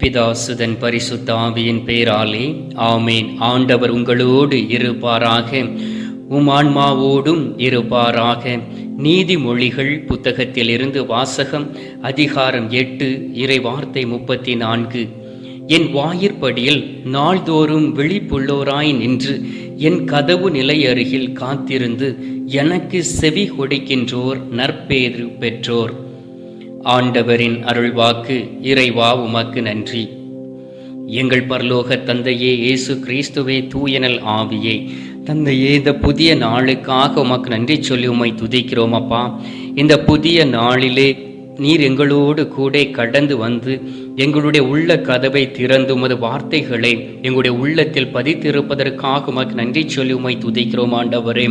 பிதாசுதன் பரிசுத்த ஆவியின் பேராலே ஆமேன். ஆண்டவர் உங்களோடு இருப்பாராக, உம் ஆன்மாவோடும் இருப்பாராக. நீதிமொழிகள் புத்தகத்திலிருந்து வாசகம். அதிகாரம் 8, இறை வார்த்தை 34. என் வாயிற்படியில் நாள்தோறும் விழிப்புள்ளோராய் நின்று என் கதவு நிலை அருகில் காத்திருந்து எனக்கு செவி கொடுக்கின்றோர் நற்பேறு பெற்றோர். ஆண்டவரின் அருள்வாக்கு. இறைவா உமக்கு நன்றி. எங்கள் பரலோக தந்தையே, இயேசு கிறிஸ்துவே, தூயனல் ஆவியே, தந்தையே, இந்த புதிய நாளுக்காக உமக்கு நன்றி சொல்லி உம்மை துதிக்கிறோம் அப்பா. இந்த புதிய நாளிலே நீர் எங்களோடு கூட கடந்து வந்து எங்களுடைய உள்ள கதவை திறந்து உமது வார்த்தைகளை எங்களுடைய உள்ளத்தில் பதித்திருப்பதற்காக உமக்கு நன்றி சொல்லி உம்மை துதிக்கிறோம் ஆண்டவரே.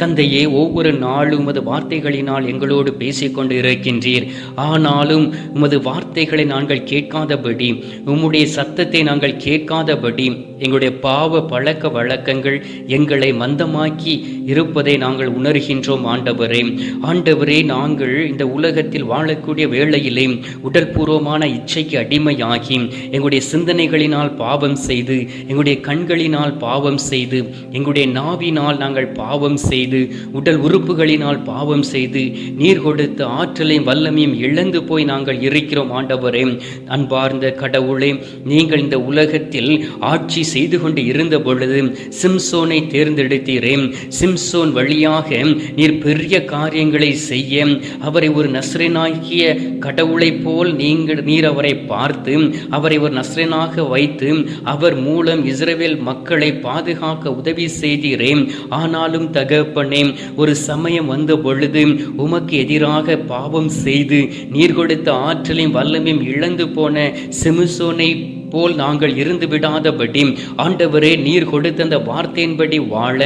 தந்தையே, ஒவ்வொரு நாளும் உமது வார்த்தைகளினால் எங்களோடு பேசிக்கொண்டு இருக்கின்றீர். ஆனாலும் உமது வார்த்தைகளை நாங்கள் கேட்காதபடி, உம்முடைய சத்தத்தை நாங்கள் கேட்காதபடி எங்களுடைய பாவ பழக்க வழக்கங்கள் எங்களை மந்தமாக்கி இருப்பதை நாங்கள் உணர்கின்றோம் ஆண்டவரே. ஆண்டவரே, நாங்கள் இந்த உலகத்தில் வாழக்கூடிய வேளையிலே உடல் பூர்வமான இச்சைக்கு அடிமையாகி எங்களுடைய சிந்தனைகளினால் பாவம் செய்து, எங்களுடைய கண்களினால் பாவம் செய்து, எங்களுடைய நாவினால் நாங்கள் பாவம் செய்து, உடல் உறுப்புகளினால் பாவம் செய்து, நீர் கொடுத்த ஆற்றலையும் வல்லமையும் இழந்து போய் நாங்கள் இருக்கிறோம் ஆண்டவரே. அன்பார்ந்த கடவுளே, நீங்கள் இந்த உலகத்தில் ஆட்சி செய்து கொண்டு இருந்த பொழுது சிம்சோனை தேர்ந்தெடுத்தீரே. சிம்சோன் வழியாக நீர் பெரிய காரியங்களை செய்ய அவரை ஒரு நஸ்ரேனாகிய கடவுளை போல் நீர் அவரை பார்த்து அவரை ஒரு நஸ்ரேனாக வைத்து அவர் மூலம் இஸ்ரவேல் மக்களை பாதுகாக்க உதவி செய்தீரே. ஆனாலும் தகப்பனே, ஒரு சமயம் வந்த பொழுது உமக்கு எதிராக பாவம் செய்து நீர் கொடுத்த ஆற்றலையும் வல்லமையும் இழந்து போன சிம்சோனை போல் நாங்கள் இருந்து விடாதபடி ஆண்டவரே, நீர் கொடுத்த அந்த வார்த்தையின்படி வாழ,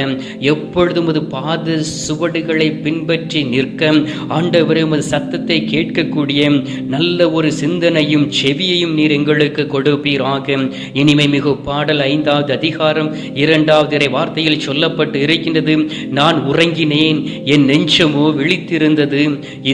எப்பொழுதும் அது பாத சுவடுகளை பின்பற்றி நிற்க, ஆண்டவரே, உமது சத்தத்தை கேட்கக்கூடிய நல்ல ஒரு சிந்தனையும் செவியையும் நீர் எங்களுக்கு கொடுப்பீராக. இனிமை மிகு பாடல் 5வது அதிகாரம் 2வது இறை வார்த்தையில் சொல்லப்பட்டு இருக்கின்றது. நான் உறங்கினேன், என் நெஞ்சமோ விழித்திருந்தது,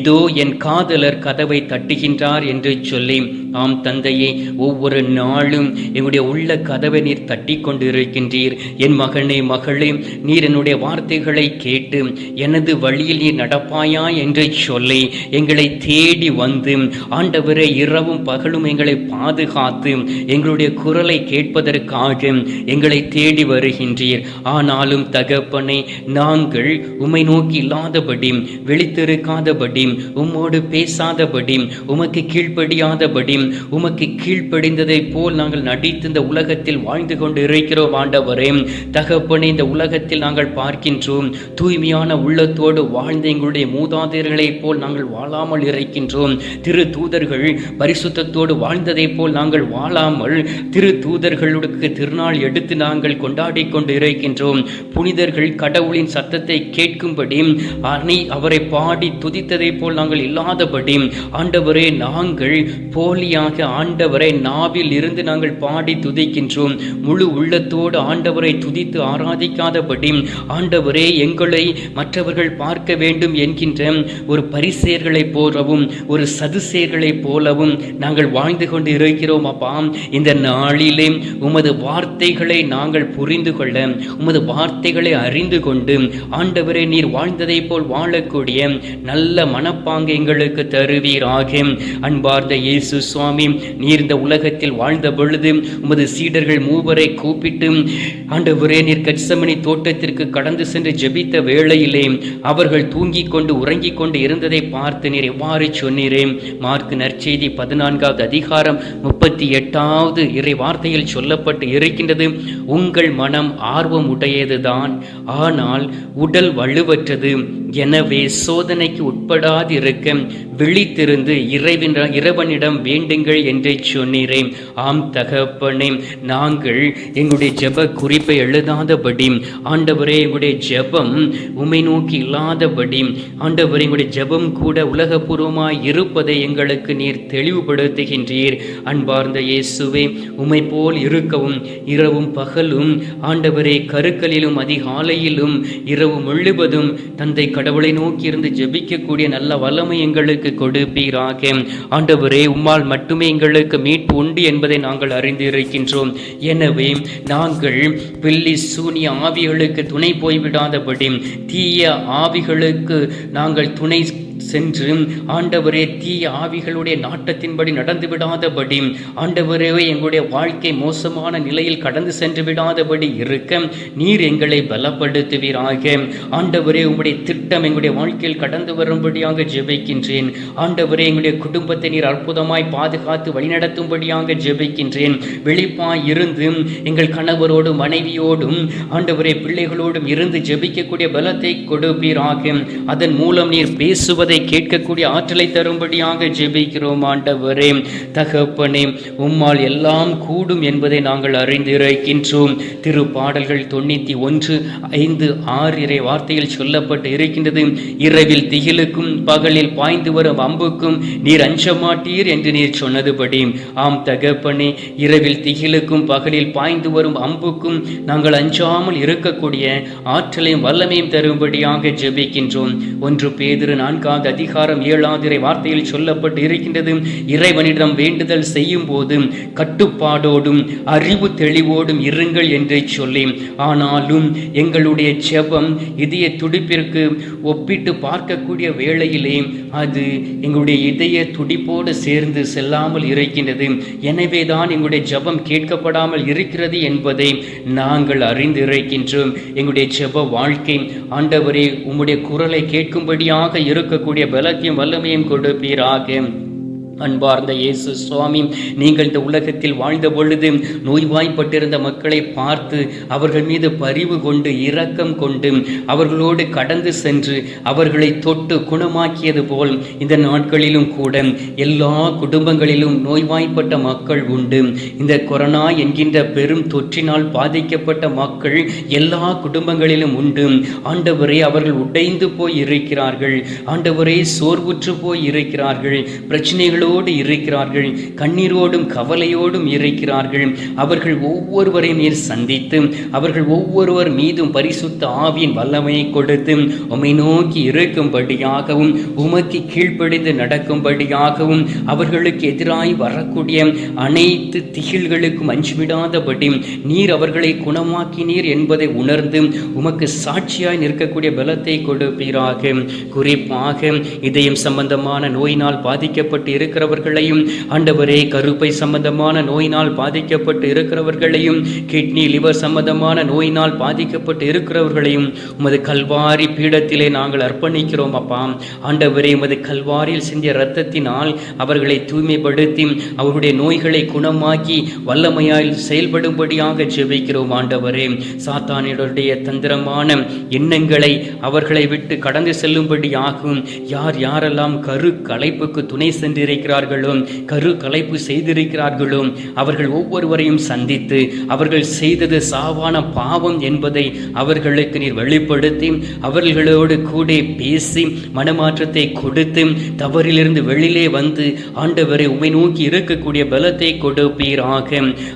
இதோ என் காதலர் கதவை தட்டுகின்றார் என்று சொல்லி. ஆம் தந்தையே, ஒவ்வொரு நாளும் எங்களுடைய உள்ள கதவை நீர் தட்டி கொண்டு இருக்கின்றீர். என் மகனே, மகளே, நீர் என்னுடைய வார்த்தைகளை கேட்டு எனது வழியில் நீர் நடப்பாயா என்று சொல்லி எங்களை தேடி வந்து ஆண்டவரே, இரவும் பகலும் எங்களை பாதுகாத்து எங்களுடைய குரலை கேட்பதற்காக எங்களை தேடி வருகின்றீர். ஆனாலும் தகப்பனே, நாங்கள் உம்மை நோக்கி இல்லாதபடி, விழித்திருக்காதபடி, உம்மோடு பேசாதபடி, உமக்கு கீழ்ப்படியாதபடி, உமக்கு கீழ்ப்படிந்ததை போல் நாங்கள் நடித்து இந்த உலகத்தில் வாழ்ந்து கொண்டு இருக்கிறோம் ஆண்டவரே. தகப்பனே, இந்த உலகத்தில் நாங்கள் பார்க்கின்றோம், தூய்மையான உள்ளத்தோடு வாழ்ந்த எங்களுடைய மூதாதையர்களைப் போல் நாங்கள் வாழாமல் இருக்கின்றோம். திரு தூதர்கள் பரிசுத்தத்தோடு வாழ்ந்ததை போல் நாங்கள் வாழாமல் திரு தூதர்களுக்கு திருநாள் எடுத்து நாங்கள் கொண்டாடி கொண்டு இருக்கின்றோம். புனிதர்கள் கடவுளின் சத்தத்தை கேட்கும்படி அவரை பாடி துதித்ததை போல் நாங்கள் இல்லாதபடி ஆண்டவரே, நாங்கள் போலியாக ஆண்டவரை நாவில் இருந்து நாங்கள் பாடி துதிக்கின்றோம். முழு உள்ளத்தோடு ஆண்டவரை துதித்து ஆராதிக்காதபடி ஆண்டவரே, எங்களை மற்றவர்கள் பார்க்க வேண்டும் என்கின்ற ஒரு பரிசேயர்களை போலவும் ஒரு சதுசேயர்களை போலவும் நாங்கள் வாழ்ந்து கொண்டு இருக்கிறோம் அப்பா. இந்த நாளிலே உமது வார்த்தைகளை நாங்கள் புரிந்து கொள்ள, உமது வார்த்தைகளை அறிந்து கொண்டு ஆண்டவரே, நீர் வாழ்ந்ததை போல் வாழக்கூடிய நல்ல மனப்பாங்கு எங்களுக்கு தருவீராக. அன்பார்ந்த இயேசு சுவாமி, நீர் இந்த உலகத்தில் வாழ்ந்த பொழுது உமது சீடர்கள் 3 கூப்பிட்டு ஆண்டவரே, நீர் கெத்செமனே தோட்டத்திற்கு கடந்து சென்று ஜெபித்த வேளையிலே அவர்கள் தூங்கிக் கொண்டு உறங்கிக் கொண்டு இருந்ததை பார்த்து நீர் எவ்வாறு சொன்னீரே. மார்க் நற்செய்தி 14வது அதிகாரம் 38வது இறை வார்த்தையில் சொல்லப்பட்டு இருக்கின்றது. உங்கள் மனம் ஆர்வம் உடையதுதான், ஆனால் உடல் வலுவற்றது. எனவே சோதனைக்கு உட்படாது இருக்க விழித்திருந்து இறைவனிடம் வேண்டுங்கள் என்று சொன்னீரே. ஆம் தகப்பனே, நாங்கள் எங்களுடைய ஜெப குறிப்பை எழுதாதபடி ஆண்டவரே, எங்களுடைய ஜெபம் உம்மை நோக்கி இல்லாதபடி ஆண்டவரே, எங்களுடைய ஜெபம் கூட உலகபூர்வமாய் இருப்பதை எங்களுக்கு நீர் தெளிவுபடுத்துகின்றீர். அன்பார்ந்த இயேசுவே, உம்மை போல் இருக்கவும் இரவும் பகலும் ஆண்டவரே, கருக்களிலும் அதிகாலையிலும் இரவு முழுவதும் தந்தை கடவுளை நோக்கி இருந்து ஜெபிக்கக்கூடிய நல்ல வல்லமை எங்களுக்கு கொடுப்பீராக. ஆண்டவரே, உம்மால் மட்டுமே எங்களுக்கு மீட்பு உண்டு என்பதை நாங்கள் அறிந்திருக்கின்றோம். எனவே நாங்கள் பில்லி சூனிய ஆவிகளுக்கு துணை போய்விடாதபடி, தீய ஆவிகளுக்கு நாங்கள் துணை சென்று ஆண்டவரே தீய ஆவிகளுடைய நாட்டத்தின்படி நடந்து விடாதபடி, ஆண்டவரே எங்களுடைய வாழ்க்கை மோசமான நிலையில் கடந்து சென்று விடாதபடி இருக்க நீர் எங்களை பலப்படுத்துவீராக. ஆண்டவரே, உங்களுடைய திட்டம் எங்களுடைய வாழ்க்கையில் கடந்து வரும்படியாக ஜெபிக்கின்றேன். ஆண்டவரே, எங்களுடைய குடும்பத்தை நீர் அற்புதமாய் பாதுகாத்து வழிநடத்தும்படியாக ஜெபிக்கின்றேன். வெளிப்பாய் இருந்து எங்கள் கணவரோடும் மனைவியோடும் ஆண்டவரே பிள்ளைகளோடும் இருந்து ஜெபிக்கக்கூடிய பலத்தை கொடுப்பீராக. அதன் மூலம் நீர் பேசுவதை கேட்கக்கூடிய ஆற்றலை தரும்படியாக ஜெபிக்கிறோம். ஆண்டவரே தகப்பனே, உம்மால் எல்லாம் கூடும் என்பதை நாங்கள் அறிந்திருக்கின்றோம். திருப்பாடல்கள் 91:5-6 இறை வார்த்தையில் சொல்லப்பட்டு இருக்கின்றது. இரவில் திகிலுக்கும் பகலில் பாய்ந்து வரும் அம்புக்கும் நீர் அஞ்ச மாட்டீர் என்று நீர் சொன்னதுபடி, ஆம் தகப்பனே, இரவில் திகிலுக்கும் பகலில் பாய்ந்து வரும் அம்புக்கும் நாங்கள் அஞ்சாமல் இருக்கக்கூடிய ஆற்றலையும் வல்லமையும் தரும்படியாக ஜெபிக்கின்றோம். 1 பேதுரு 4 அதிகாரம் 7 வார்த்தையில் சொல்லப்பட்டு இருக்கின்றது. இறைவனிடம் வேண்டுதல் செய்யும் போது கட்டுப்பாடோடும் அறிவு தெளிவோடும் இருங்கள் என்று சொல்லி, ஆனாலும் எங்களுடைய ஜெபம் இதய துடிப்பிற்கு ஒப்பிட்டு பார்க்கக்கூடிய வேளையிலே அது எங்களுடைய இதய துடிப்போடு சேர்ந்து செல்லாமல் இருக்கின்றது. எனவேதான் எங்களுடைய ஜெபம் கேட்கப்படாமல் இருக்கிறது என்பதை நாங்கள் அறிந்திருக்கின்றோம். எங்களுடைய ஜெப வாழ்க்கை ஆண்டவரே உம்முடைய குரலை கேட்கும்படியாக இருக்கக்கூடிய பலத்தையும் வல்லமையும் கொடுப்பீராக. அன்பார்ந்த இயேசு சுவாமி, நீங்கள் இந்த உலகத்தில் வாழ்ந்த பொழுது நோய்வாய்ப்பட்டிருந்த மக்களை பார்த்து அவர்கள் மீது பரிவு கொண்டு இரக்கம் கொண்டு அவர்களோடு கடந்து சென்று அவர்களை தொட்டு குணமாக்கியது போல் இந்த நாட்களிலும் கூட எல்லா குடும்பங்களிலும் நோய்வாய்ப்பட்ட மக்கள் உண்டு. இந்த கொரோனா என்கின்ற பெரும் தொற்றினால் பாதிக்கப்பட்ட மக்கள் எல்லா குடும்பங்களிலும் உண்டு. ஆண்டவரே, அவர்கள் உடைந்து போய் இருக்கிறார்கள். ஆண்டவரே, சோர்வுற்று போய் இருக்கிறார்கள். பிரச்சனைகளோடு இருக்கிறார்கள். கண்ணீரோடும் கவலையோடும் இருக்கிறார்கள். அவர்கள் ஒவ்வொருவரையும் நீர் சந்தித்து அவர்கள் ஒவ்வொருவர் மீதும் பரிசுத்த ஆவியின் வல்லமையை கொடுத்து உம்மை நோக்கி இருக்கும்படியாகவும் உமக்கு கீழ்ப்படிந்து நடக்கும்படியாகவும் அவர்களுக்கு எதிராய் வரக்கூடிய அனைத்து திகில்களுக்கும் அஞ்சுவிடாதபடி நீர் அவர்களை குணமாக்கினீர் என்பதை உணர்ந்து உமக்கு சாட்சியாய் நிற்கக்கூடிய பலத்தை கொடுப்பீராக. குறிப்பாக இதயம் சம்பந்தமான நோயினால் பாதிக்கப்பட்டு இருக்கிறவர்களையும், ஆண்டவரே கருப்பை சம்பந்தமான நோயினால் பாதிக்கப்பட்டு இருக்கிறவர்களையும், கிட்னி லிவர் சம்பந்தமான நோயினால் பாதிக்கப்பட்டு இருக்கிறவர்களையும் உமது கல்வாரி பீடத்திலே நாங்கள் அர்ப்பணிக்கிறோம். அப்பா ஆண்டவரே, உமது கல்வாரியில் சிந்திய இரத்தத்தினால் அவர்களை தூய்மைப்படுத்தி அவருடைய நோய்களை குணமாக்கி வல்லமையால் செயல்படும்படியாக ஜெபிக்கிறோம். ஆண்டவரே, சாத்தானுடைய தந்திரமான எண்ணங்களை அவர்களை விட்டு கடந்து செல்லும்படியாகும். யார் யாரெல்லாம் கரு கலைப்புக்கு துணை சென்றிருக்கிறார்களோ, கரு கலைப்பு செய்திருக்கிறார்களோ, அவர்கள் ஒவ்வொருவரையும் சந்தித்து அவர்கள் செய்தது சாவான பாவம் என்பதை அவர்களுக்கு நீர் வெளிப்படுத்தி அவர்களோடு கூட பேசி மனமாற்றத்தை கொடுத்து தவறிலிருந்து வெளியிலே வந்து ஆண்டவரை உம்மை நோக்கி இருக்கக்கூடிய பலத்தை கொடுப்பீராக.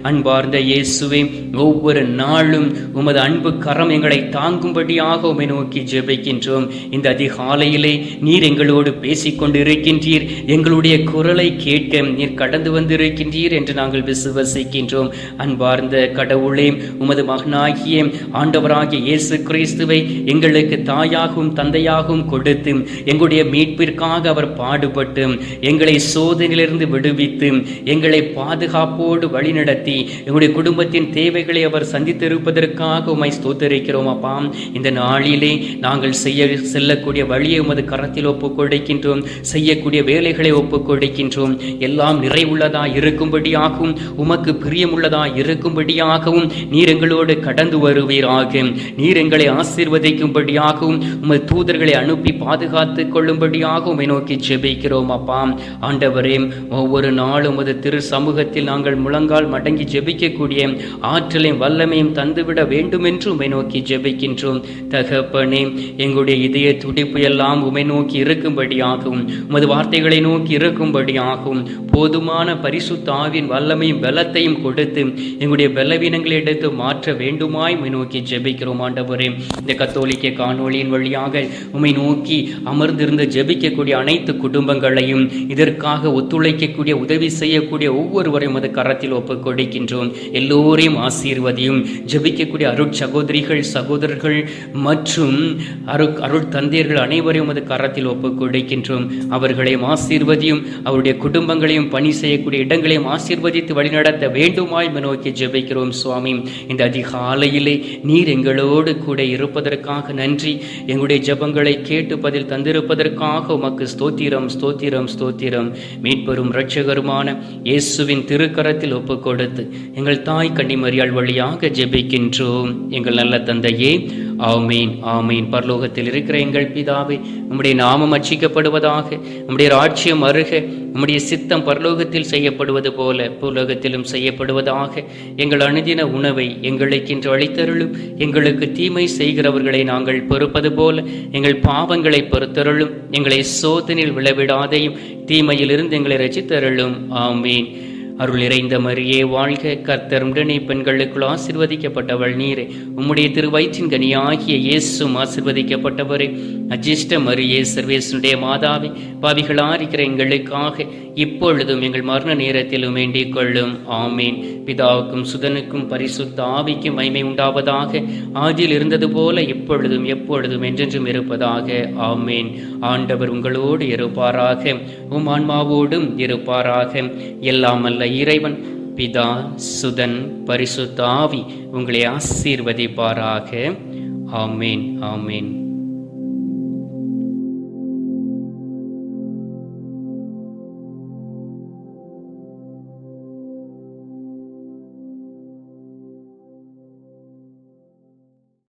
அன்பார்ந்த இயேசுவே, ஒவ்வொரு நாளும் உமது அன்பு கரம் எங்களை தாங்கும்படியாக உம்மை நோக்கி ஜெபிக்கின்றோம். இந்த அதிகாலையிலே நீர் எங்களோடு பேசிக்கொண்டு இருக்கின்றீர். எங்களுடைய குரலை கேட்க நீர் கடந்து வந்திருக்கின்றீர் என்று நாங்கள் விசுவசிக்கின்றோம். அன்பார்ந்த கடவுளே, உமது மகனாகிய ஆண்டவராகிய இயேசு கிறிஸ்துவை எங்களுக்கு தாயாகவும் தந்தையாகவும் கொடுத்து எங்களுடைய மீட்பிற்காக அவர் பாடுபட்டு எங்களை சோதனையிலிருந்து விடுவித்து எங்களை பாதுகாப்போடு வழிநடத்தி எங்களுடைய குடும்பத்தின் தேவைகளை அவர் சந்தித்திருப்பதற்காக உம்மை ஸ்தோத்திரிக்கிறோம். அப்பா, இந்த நாளிலே நாங்கள் செல்லக்கூடிய வழியை உமது கரத்தில் ஒப்புக் கொடுக்கின்றோம். செய்யக்கூடிய வேலைகளை ஒப்புக் கொடுக்கின்றோம். எல்லாம் நிறைவுள்ளதா இருக்கும்படியாகவும் உமக்கு பிரியமுள்ளதா இருக்கும்படியாகவும் நீர் எங்களோடு கடந்து வருவீராக. நீர் எங்களை ஆசீர்வதிக்கும்படியாகவும் உமது தூதர்களை அனுப்பி பாதுகாத்து கொள்ளும்படியாக உம்மை நோக்கி ஜெபிக்கிறோம். அப்பா ஆண்டவரே, ஒவ்வொரு நாளும் உமது திரு சமூகத்தில் நாங்கள் முழங்கால் மடங்கி ஜெபிக்கக்கூடிய ஆற்றலையும் வல்லமையும் தந்துவிட வேண்டும் என்று உம்மை நோக்கி ஜெபிக்கின்றோம். தகப்பனே, எங்களுடைய இதய துடிப்பு எல்லாம் உம்மை நோக்கி இருக்கும்படியாகவும் உமது வார்த்தைகளை நோக்கி இருக்கும்படி ஓடும்படியாகவும் போதுமான பரிசுத்த ஆவியின் வல்லமையும் பலத்தையும் கொடுத்து எங்களுடைய பலவீனங்களை எடுத்து மாற்ற வேண்டுமாய் உம்மை நோக்கி ஜெபிக்கிறோம் ஆண்டவரே. இந்த கத்தோலிக்க காணொளியின் வழியாக உம்மை நோக்கி அமர்ந்திருந்து ஜெபிக்கக்கூடிய அனைத்து குடும்பங்களையும், இதற்காக ஒத்துழைக்கக்கூடிய உதவி செய்யக்கூடிய ஒவ்வொருவரையும் அது கரத்தில் ஒப்புக் கொடுக்கின்றோம். எல்லோரையும் ஆசீர்வதியும். ஜெபிக்கக்கூடிய அருட்சகோதரிகள், சகோதரர்கள் மற்றும் அருள் தந்தையர்கள் அனைவரையும் அது கரத்தில் ஒப்புக் கொடுக்கின்றோம். அவர்களையும் ஆசீர்வதியும். அவருடைய குடும்பங்களையும் பணி செய்யக்கூடிய இடங்களையும் ஆசீர்வதித்து வழிநடத்த வேண்டுமாய் நோக்கி ஜெபிக்கிறோம் சுவாமி. இந்த அதிகாலையிலே நீர் எங்களோடு கூட இருப்பதற்காக நன்றி. எங்களுடைய ஜெபங்களை கேட்டு பதில் தந்திருப்பதற்காக உமக்கு ஸ்தோத்திரம், ஸ்தோத்திரம், ஸ்தோத்திரம். மீட்பெரும் இரட்சகருமான இயேசுவின் திருக்கரத்தில் ஒப்புக் கொடுத்து எங்கள் தாய் கன்னிமரியாள் வழியாக ஜெபிக்கின்றோம். எங்கள் நல்ல தந்தையே, ஆமீன், ஆமீன். பரலோகத்தில் இருக்கிற எங்கள் பிதாவே, உம்முடைய நாமம் அர்ச்சிக்கப்படுவதாக, உம்முடைய ராஜ்யம் அருக, உம்முடைய சித்தம் பரலோகத்தில் செய்யப்படுவது போல பூலோகத்திலும் செய்யப்படுவதாக. எங்கள் அனுதின உணவை எங்களுக்கு இன்று அளித்தருளும். எங்களுக்கு தீமை செய்கிறவர்களை நாங்கள் பொறுப்பது போல எங்கள் பாவங்களை பொறுத்தருளும். எங்களை சோதனையில் விளைவிடாதையும் தீமையிலிருந்து எங்களை ரட்சித்தருளும். ஆமீன். அருள் நிறைந்த மரியே வாழ்க, கர்த்தர் உடனே பெண்களுக்குள் ஆசீர்வதிக்கப்பட்டவள் நீரே. உம்முடைய திருவயிற்றின் கனியாகிய இயேசுவும் ஆசீர்வதிக்கப்பட்டவரே. அஜிஷ்ட மரியே, சர்வேசனுடைய மாதாவே, பாவிகளாயிருக்கிற எங்களுக்காக இப்பொழுதும் எங்கள் மரண நேரத்திலும் வேண்டிக் கொள்ளும். ஆமீன். பிதாவுக்கும் சுதனுக்கும் பரிசுத்த ஆவிக்கும் மகிமை உண்டாவதாக. ஆதியில் இருந்தது போல இப்பொழுதும் எப்பொழுதும் என்றென்றும் இருப்பதாக. ஆமீன். ஆண்டவர் உங்களோடு இருப்பாராக, உம் ஆன்மாவோடும் இருப்பாராக. எல்லாம் அல்ல இறைவன் பிதா, சுதன், பரிசுத்த ஆவி உங்களை ஆசீர்வதிப்பாராக. ஆமீன், ஆமீன்.